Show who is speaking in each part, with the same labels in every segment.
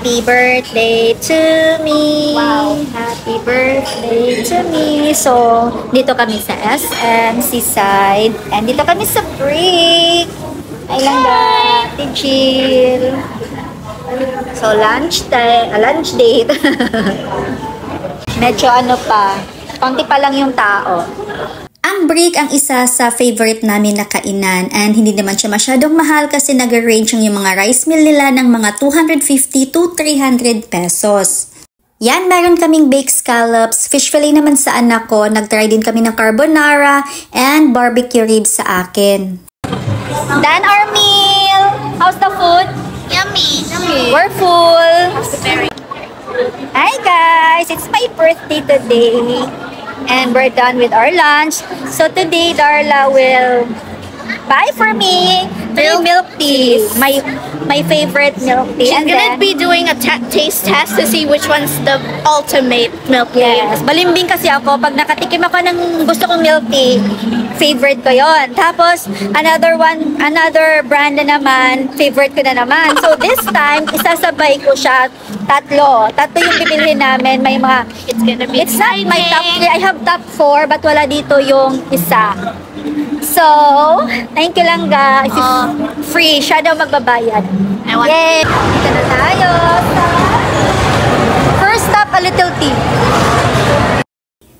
Speaker 1: Happy birthday to me. Wow. Happy birthday to me. So, dito kami sa SM Seaside. And dito kami sa break. Ay lang ba, Jill. So, lunch date. Medyo ano pa, konti pa lang yung tao. Ang break ang isa sa favorite namin na kainan and hindi naman siya masyadong mahal kasi nag-range yung mga rice meal nila ng mga 250 to 300 pesos. Yan, meron kaming baked scallops, fish fillet naman sa anak ko, nag-try din kami ng carbonara and barbecue ribs sa akin. Done our meal! How's the food?
Speaker 2: Yummy.
Speaker 1: We're full! Hi guys! It's my birthday today. And we're done with our lunch. So today, Darla will buy for me 3 milk teas. My favorite milk tea.
Speaker 2: She's gonna be doing a taste test to see which one's the ultimate milk tea.
Speaker 1: Yes. Balimbing kasi ako. Pag nakatikim ako ng gusto kong milk tea, favorite ko yon. Tapos, another brand na naman, favorite ko na naman. So this time, isasabay ko siya tatlo yung bibilhin namin. May mga, it's not my top 3. I have top 4, but wala dito yung isa. So, thank you lang guys. Free. Siya daw magbabayad. Yay! Dito na tayo sa first stop, A Little Tea.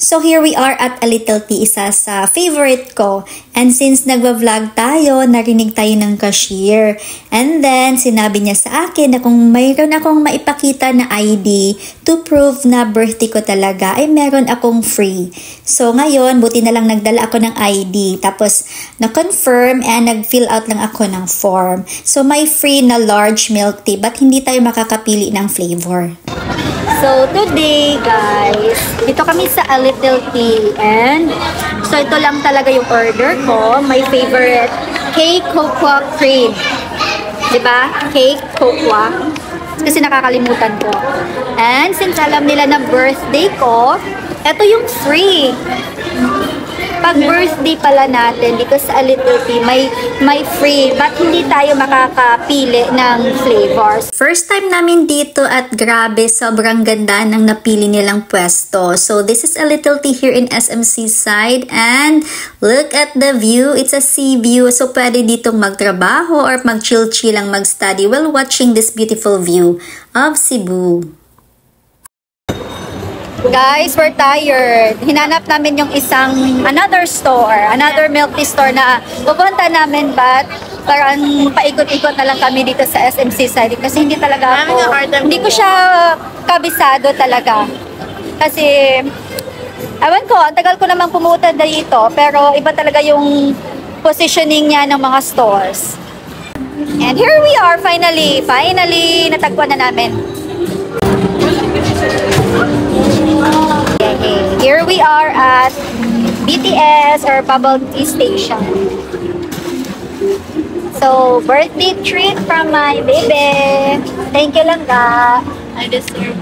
Speaker 1: So here we are at A Little Tea, isa sa favorite ko. And since nagva-vlog tayo, narinig tayo ng cashier. And then, sinabi niya sa akin na kung mayroon akong maipakita na ID to prove na birthday ko talaga, ay meron akong free. So ngayon, buti na lang nagdala ako ng ID. Tapos, na-confirm and nag-fill out lang ako ng form. So may free na large milk tea, but hindi tayo makakapili ng flavor. So today guys, dito kami sa A Little Tea and so ito lang talaga yung order ko. My favorite cake cocoa cream. Diba? Cake cocoa. Kasi nakakalimutan ko. And since alam nila na birthday ko, ito yung free. Pag birthday pala natin dito sa A Little Tea, may free, but hindi tayo makakapili ng flavors. First time namin dito at grabe, sobrang ganda ng napili nilang pwesto. So this is A Little Tea here in SM Seaside and look at the view. It's a sea view. So pwede ditong magtrabaho or mag-chill-chill lang mag-study while watching this beautiful view of Cebu. Guys, we're tired. Hinanap namin yung another milk tea store na pupunta namin, but parang paikot-ikot na lang kami dito sa SM Seaside kasi hindi talaga ako, hindi ko siya kabisado talaga. Kasi, ewan ko, ang tagal ko namang pumunta dito, pero iba talaga yung positioning niya ng mga stores. And here we are, finally, natagpuan na namin. Here we are at BTS or Bubble Tea Station. So, birthday treat from my baby. Thank you lang ga.
Speaker 2: I deserve.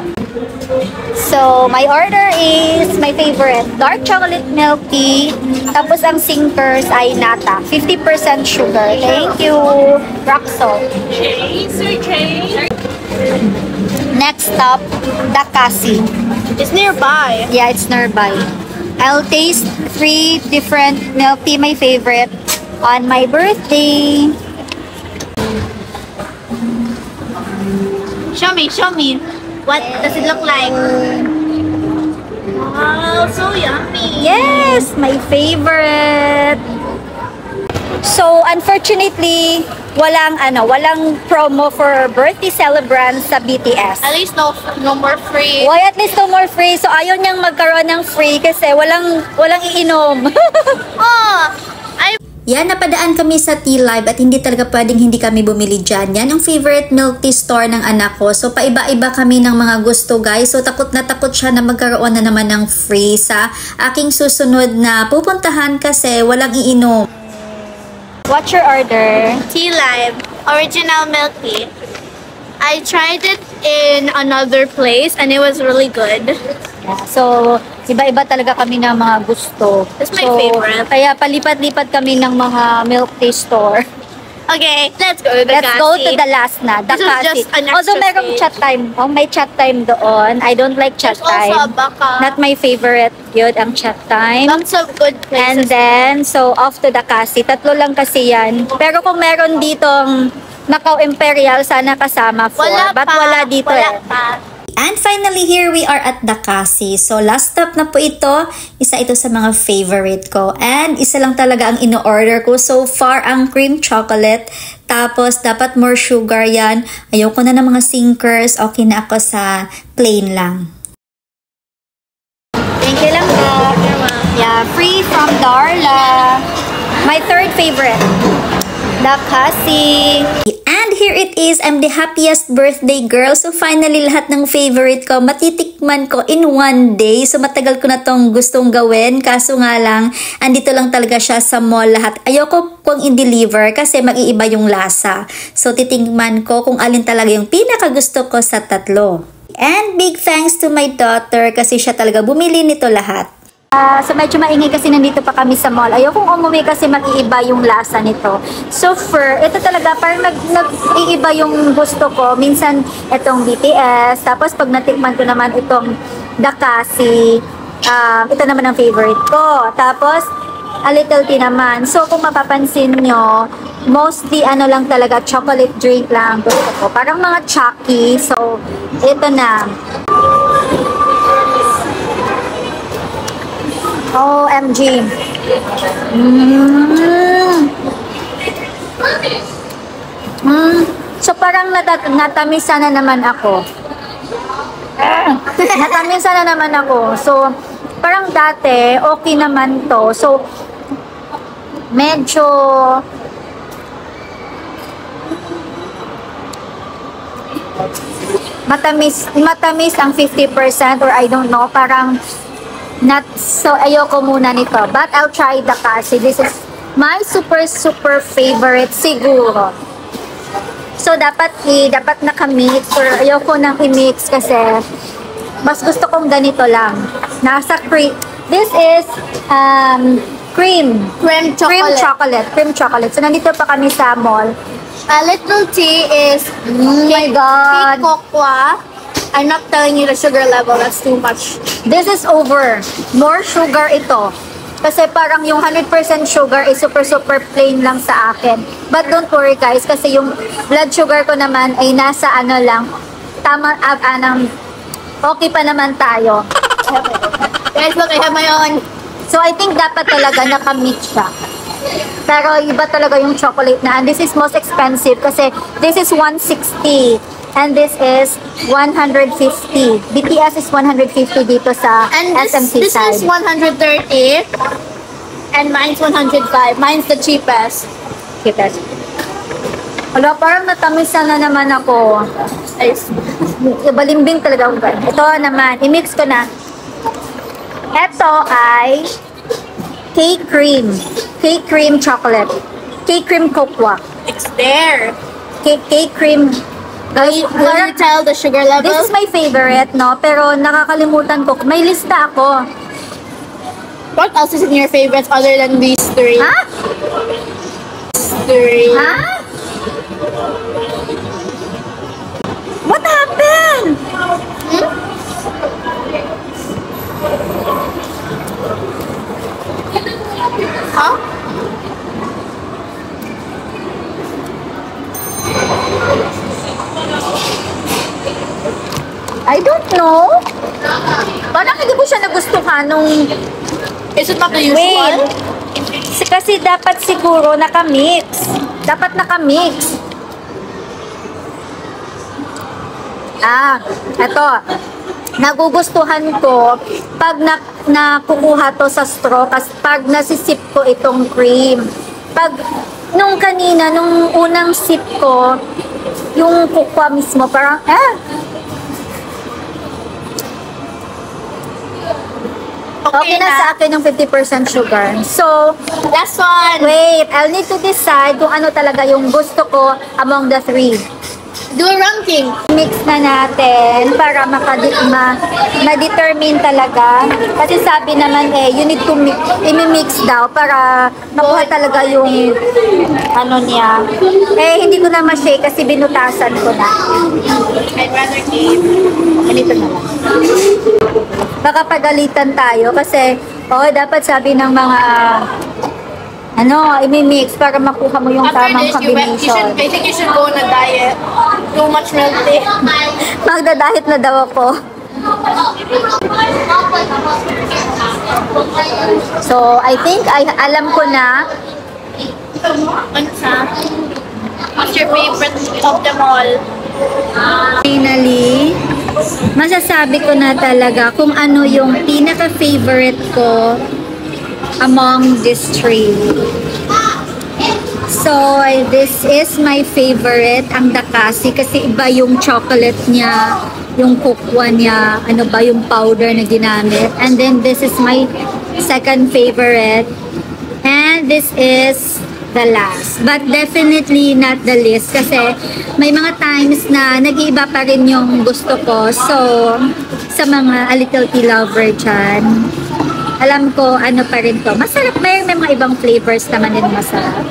Speaker 1: So, my order is my favorite, dark chocolate milk tea. Tapos ang sinkers ay nata, 50% sugar. Thank you. Rock salt. Next stop, Dakasi.
Speaker 2: It's nearby.
Speaker 1: Yeah, it's nearby. I'll taste 3 different milk tea, my favorite, on my birthday.
Speaker 2: Show me. What does it look like? Wow, so yummy.
Speaker 1: Yes, my favorite. So, unfortunately, walang promo for birthday celebrants sa BTS.
Speaker 2: At least no more free.
Speaker 1: Why at least no more free? So, ayaw niyang magkaroon ng free kasi walang iinom. Yan, napadaan kami sa Tea Live at hindi talaga pwedeng hindi kami bumili dyan. Yan ang favorite milk tea store ng anak ko. So, paiba-iba kami ng mga gusto, guys. So, takot na takot siya na magkaroon na naman ng free sa aking susunod na pupuntahan kasi walang iinom. What's your order?
Speaker 2: Tea Live, original milk tea. I tried it in another place and it was really good.
Speaker 1: Yeah, so, iba-iba talaga kami ng mga gusto.
Speaker 2: That's my favorite.
Speaker 1: Kaya palipat-lipat kami ng mga milk tea store
Speaker 2: Okay, let's go to the
Speaker 1: Let's go to the last na, the
Speaker 2: This is
Speaker 1: kasi.
Speaker 2: just an extra
Speaker 1: Although merong
Speaker 2: stage.
Speaker 1: chat time. Oh, may chat time doon. I don't like chat
Speaker 2: There's also a
Speaker 1: time.
Speaker 2: baka.
Speaker 1: Not my favorite yun, ang chat time.
Speaker 2: Lots of good
Speaker 1: And
Speaker 2: places.
Speaker 1: then, so off to the kasi. Tatlo lang kasi yan. Pero kung meron ditong Macau Imperial, sana kasama 4.
Speaker 2: Wala
Speaker 1: But
Speaker 2: pa.
Speaker 1: wala dito
Speaker 2: Wala
Speaker 1: eh.
Speaker 2: pa.
Speaker 1: And finally, here we are at the Kasi. So, last stop na po ito. Isa ito sa mga favorite ko. And isa lang talaga ang ino-order ko so far, ang cream chocolate. Tapos, dapat more sugar yan. Ayoko na ng mga sinkers. Okay na ako sa plain lang. Thank you lang po. Yeah, free from Darla. My third favorite. The Kasi. And here it is. I'm the happiest birthday girl. So finally, lahat ng favorite ko, matitikman ko in one day. So matagal ko na tong gustong gawin. Kaso nga lang, andito lang talaga siya sa mall lahat. Ayoko kong i-deliver kasi mag-iiba yung lasa. So titingman ko kung alin talaga yung pinakagusto ko sa tatlo. And big thanks to my daughter kasi siya talaga bumili nito lahat. So medyo maingay kasi nandito pa kami sa mall. Ayokong umuwi kasi mag-iiba yung lasa nito. So ito talaga parang nag-iiba yung gusto ko. Minsan itong BTS, tapos pag natikman ko naman itong The Kasi, ito naman ang favorite ko. Tapos a little tea naman. So kung mapapansin nyo, mostly ano lang talaga, chocolate drink lang gusto ko. Parang mga Chucky. So ito na. OMG. So parang natamisan na naman ako. Natamisan na naman ako. So parang dati okay naman to. So medyo matamis ang 50% or I don't know, parang not so ayoko muna nito, but I'll try the Kasi. This is my super favorite siguro. So dapat naka-mix or ayoko nang i-mix kasi mas gusto kong ganito lang. Nasa cream. This is cream chocolate. So nandito pa kami sa mall.
Speaker 2: A little tea is
Speaker 1: Oh my God.
Speaker 2: cake cocoa. I'm not telling you the sugar level, that's too much.
Speaker 1: This is over. More sugar ito. Kasi parang yung 100% sugar is super plain lang sa akin. But don't worry guys, kasi yung blood sugar ko naman ay nasa ano lang, tama, okay pa naman tayo.
Speaker 2: Guys, look, I have my own.
Speaker 1: So I think dapat talaga nakamix siya. Pero iba talaga yung chocolate na. And this is most expensive kasi this is 160. And this is 150. BTS is 150 dito sa
Speaker 2: And
Speaker 1: SMC
Speaker 2: this
Speaker 1: side.
Speaker 2: is 130. And mine's 105. Mine's the cheapest.
Speaker 1: Cheapest. Wala, parang natamisan na naman ako. Balimbing talaga ako. Ito naman, i-mix ko na. Ito ay cake cream chocolate. Cake cream cocoa.
Speaker 2: It's there.
Speaker 1: Cake cream.
Speaker 2: Will you tell the sugar level?
Speaker 1: This is my favorite, no? Pero nakakalimutan ko. May lista ako.
Speaker 2: What else is in your favorites other than these three?
Speaker 1: Ha?
Speaker 2: Three.
Speaker 1: Ha? What happened?
Speaker 2: Huh?
Speaker 1: I don't know. Parang hindi ko siya nagustuhan nung...
Speaker 2: Is it not the usual?
Speaker 1: Wait. Kasi dapat siguro nakamix. Dapat nakamix. Eto. Nagugustuhan ko pag nakukuha to sa straw, kasi pag nasisip ko itong cream. Pag, nung kanina, nung unang sip ko, yung kukwa mismo, parang, okay na sa akin yung 50% sugar. So,
Speaker 2: Last one.
Speaker 1: wait, I'll need to decide kung ano talaga yung gusto ko among the three.
Speaker 2: Do a ranking.
Speaker 1: Mix na natin para ma-determine talaga. Kasi sabi naman you need to i-mix daw para makuha talaga yung ano niya. Hindi ko na ma-shake kasi binutasan ko na.
Speaker 2: I'd rather keep.
Speaker 1: Ganito na lang. Baka pagalitan tayo kasi dapat sabi ng mga i-mix para makuha mo yung tamang combination.
Speaker 2: I think you should go on a diet. Too much milk tea.
Speaker 1: Magda-diet na daw ako. So, I think alam ko na.
Speaker 2: Ano sa? What's your favorite of them all?
Speaker 1: Finally, masasabi ko na talaga kung ano yung pinaka-favorite ko among these three. So, this is my favorite, ang Dakasi, kasi iba yung chocolate niya, yung cocoa niya, yung powder na ginamit. And then, this is my second favorite. And this is the last. But definitely not the least kasi may mga times na nag-iiba pa rin yung gusto ko. So, sa mga a little tea lover dyan, alam ko ano pa rin to. Masarap, may mga ibang flavors naman din masarap.